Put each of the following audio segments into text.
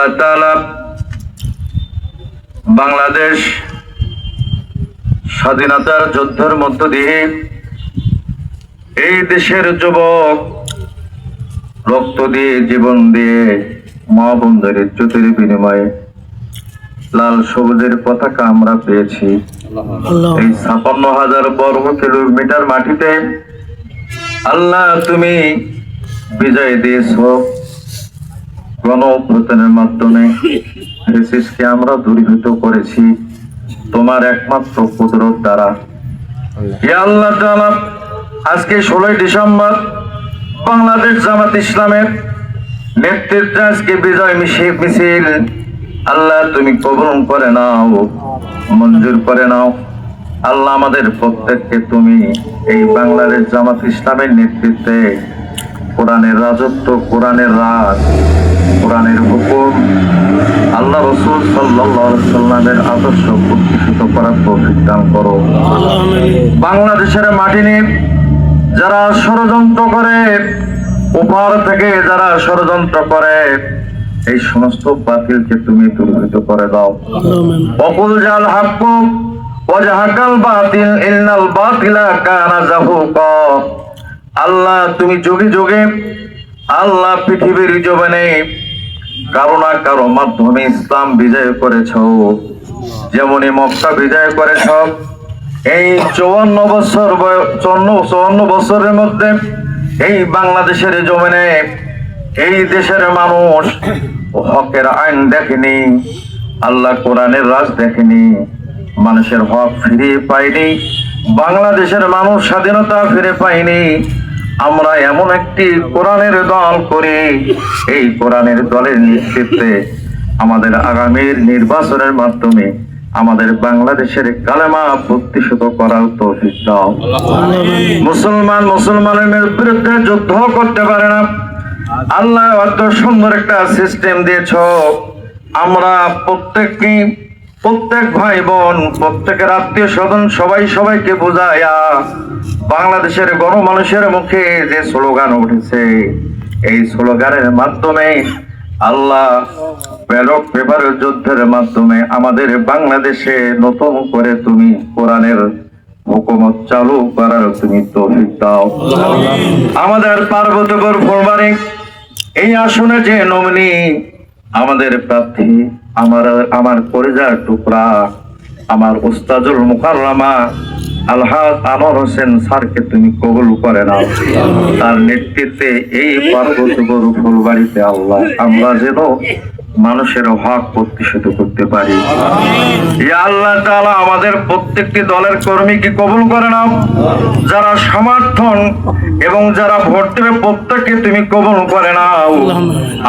আল্লাহ তাআলা বাংলাদেশ স্বাধীনতার যুদ্ধের মধ্য দিয়ে এই দেশের যুবক রক্ত দিয়ে জীবন দিয়ে মা বোনদের ইজ্জতের বিনিময়ে লাল সবুজের পতাকা আমরা পেয়েছি। এই ৫৬,০০০ বর্গ কিলোমিটার মাটিতে আল্লাহ তুমি বিজয় দিয়েছ। গণ অভ্যুত্থানের মাধ্যমে ফ্যাসিস্টকে আমরা দূরীভূত করেছি তোমার একমাত্র কুদরত দ্বারা। ইয়া আল্লাহ তাআলা, আজকে ১৬ই ডিসেম্বর বাংলাদেশ জামাত ইসলামের নেতৃত্বে আজকে বিজয় মিছিল আল্লাহ তুমি কবুল করে নাও, মঞ্জুর করে নাও। আল্লাহ আমাদের প্রত্যেককে তুমি এই বাংলাদেশ জামাত ইসলামের নেতৃত্বে কোরআনের রাজত্ব, কোরআনের রাজ, কোরআনের হুকুম, আল্লাহ রাসূল সাল্লাল্লাহু আলাইহি সাল্লামের আদর্শ প্রতিষ্ঠিত করার তৌফিক দান করো। বাংলাদেশের মাটি নিয়ে যারা ষড়যন্ত্র করে, উপর থেকে যারা ষড়যন্ত্র করে, এই সমস্ত বাতিলকে তুমি দূরীভূত করে দাও। ওয়াকুল জাল হক ওয়া জাহাকাল বাতিল ইন্নাল বাতিলা কানা যাহুকা। আল্লাহ তুমি যুগে যুগে আল্লাহ পৃথিবীর জমিনে কারো না কারো মাধ্যমে ইসলাম বিজয় করেছ, যেমনই মক্কা বিজয় করেছ। এই ৫৪ বছরের মধ্যে এই বাংলাদেশের জমিনে এই দেশের মানুষ হকের আইন দেখেনি, আল্লাহ কোরআনের রাজ দেখেনি, মানুষের হক ফিরে পায়নি, বাংলাদেশের মানুষ স্বাধীনতা ফিরে পায়নি। আমরা এমন একটি কোরআনের দল করি, এই কোরআনের দলের নেতৃত্বে আমাদের আগামীর নির্বাচনের মাধ্যমে আমাদের বাংলাদেশের কালেমা প্রতিষ্ঠিত করার তৌফিক দাও। মুসলমানের বিরুদ্ধে যুদ্ধ করতে পারে না, আল্লাহ এত সুন্দর একটা সিস্টেম দিয়েছ। আমরা প্রত্যেক ভাই বোন, প্রত্যেকের আত্মীয় স্বজন সবাইকে বোঝায়া বাংলাদেশের গণমানুষের মুখে যে স্লোগান উঠেছে, এই স্লোগানের মাধ্যমে আল্লাহ ব্যালট পেপারের যুদ্ধের মাধ্যমে আমাদের বাংলাদেশে নতুন করে তুমি কোরআনের হুকুমত চালু করার তুমি তৌফিক দাও। আমাদের পার্বতীপুর ফুলবাড়ী এই আসনে যে নমিনি আমাদের প্রার্থী, আমার কলিজার টুকরা, আমার উস্তাদুল মুকাররমা আলহাজ আনোয়ার হোসেন স্যারকে তুমি কবুল করে নাও। তার নেতৃত্বে এই পার্বতীপুর ফুলবাড়িতে আল্লাহ আমরা যেন মানুষের হক প্রতিষ্ঠিত করতে পারি। ইয়া আল্লাহ তাআলা, আমাদের প্রত্যেকটি দলের কর্মীকে কবুল করে নাও। যারা সমর্থন এবং যারা ভোট দেবে প্রত্যেককে তুমি কবুল করে নাও।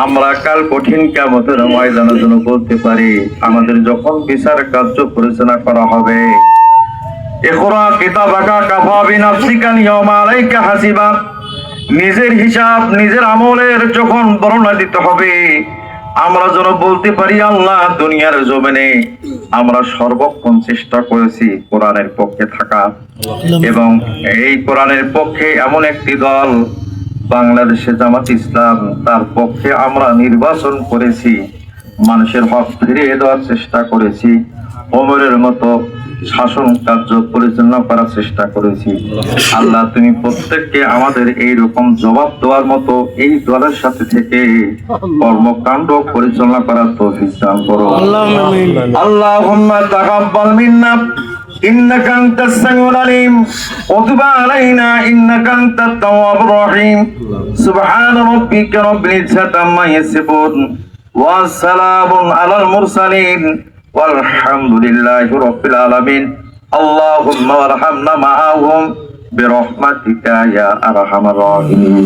আমরা কাল কঠিন কিয়ামতের ময়দানে যেন বলতে পারি, আমাদের যখন বিচার কার্য পরিচালনা করা হবে, ইকরা কিতাবাকা কাফা বিনাফসিকা ইয়াউমা আলাইকা হাসিবা, নিজের হিসাব নিজের আমলের যখন বর্ণনা দিতে হবে, আমরা যেন বলতে পারি আল্লাহ দুনিয়ার জমিনে আমরা সর্বক্ষণ চেষ্টা করেছি কোরআনের পক্ষে থাকা, এবং এই কোরআনের পক্ষে এমন একটি দল বাংলাদেশে জামাত ইসলাম, তার পক্ষে আমরা নির্বাচন করেছি, মানুষের হক ফিরিয়ে দেওয়ার চেষ্টা করেছি, ওমরের মতো শাসন কার্য পরিচালনা করার চেষ্টা করেছি। আল্লাহ তুমি প্রত্যেককে আমাদের এইরকম জবাব দেওয়ার মতো এই দলের সাথে থেকে কর্মকাণ্ড পরিচালনা করার তৌফিক দান করো। আল্লাহুম্মা তাকাব্বাল মিন্না ইন্নাকা আনতাস সামিউল আলিম ওয়া তুব আলাইনা ইন্নাকা আনতাত তাওয়াবুর রহিম। সুবহানা রাব্বিকা রাব্বিল ইজ্জাতি আম্মা ইয়াসিফুন ওয়া সালামুন আলাল মুরসালিন والحمدلله رب العالمين اللهم ارحمنا معهم برحمتك يا ارحم الراحمين